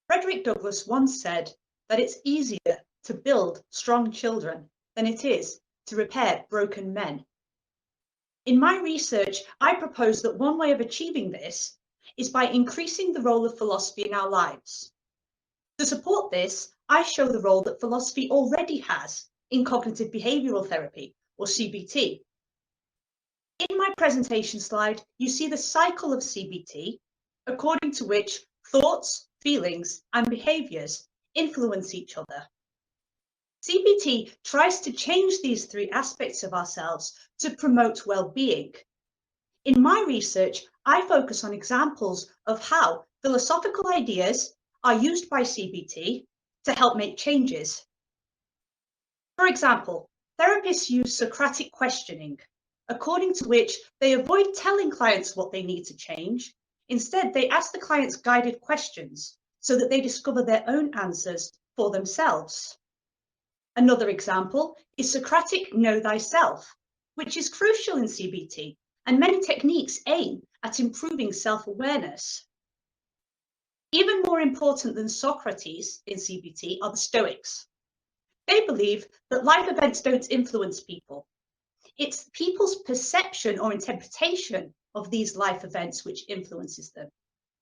Frederick Douglass once said that it's easier to build strong children than it is to repair broken men. In my research, I propose that one way of achieving this is by increasing the role of philosophy in our lives. To support this, I show the role that philosophy already has in cognitive behavioural therapy, or CBT. In my presentation slide, you see the cycle of CBT, according to which thoughts, feelings, and behaviours influence each other. CBT tries to change these three aspects of ourselves to promote well-being. In my research, I focus on examples of how philosophical ideas are used by CBT to help make changes. For example, therapists use Socratic questioning, according to which they avoid telling clients what they need to change. Instead, they ask the clients guided questions so that they discover their own answers for themselves. Another example is Socratic know thyself, which is crucial in CBT, and many techniques aim at improving self-awareness. Even more important than Socrates in CBT are the Stoics. They believe that life events don't influence people. It's people's perception or interpretation of these life events which influences them.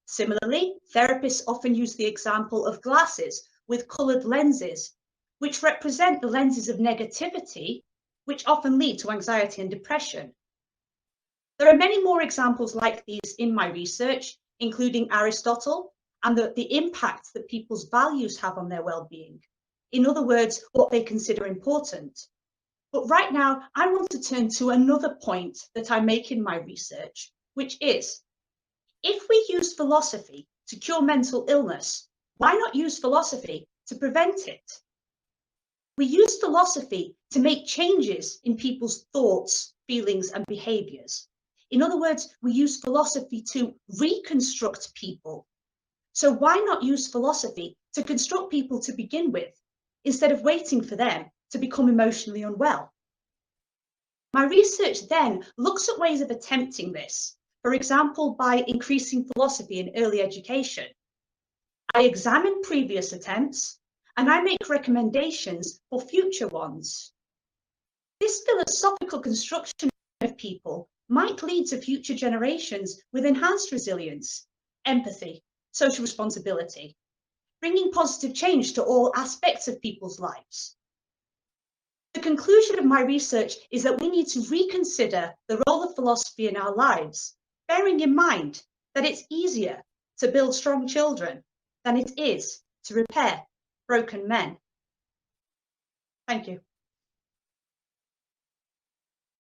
Similarly, therapists often use the example of glasses with coloured lenses, which represent the lenses of negativity, which often lead to anxiety and depression. There are many more examples like these in my research, including Aristotle and the impact that people's values have on their well-being. In other words, what they consider important. But right now, I want to turn to another point that I make in my research, which is, if we use philosophy to cure mental illness, why not use philosophy to prevent it? We use philosophy to make changes in people's thoughts, feelings, and behaviours. In other words, we use philosophy to reconstruct people. So why not use philosophy to construct people to begin with, instead of waiting for them to become emotionally unwell? My research then looks at ways of attempting this, for example, by increasing philosophy in early education. I examine previous attempts and I make recommendations for future ones. This philosophical construction of people might lead to future generations with enhanced resilience, empathy, social responsibility, bringing positive change to all aspects of people's lives. The conclusion of my research is that we need to reconsider the role of philosophy in our lives, bearing in mind that it's easier to build strong children than it is to repair broken men. Thank you.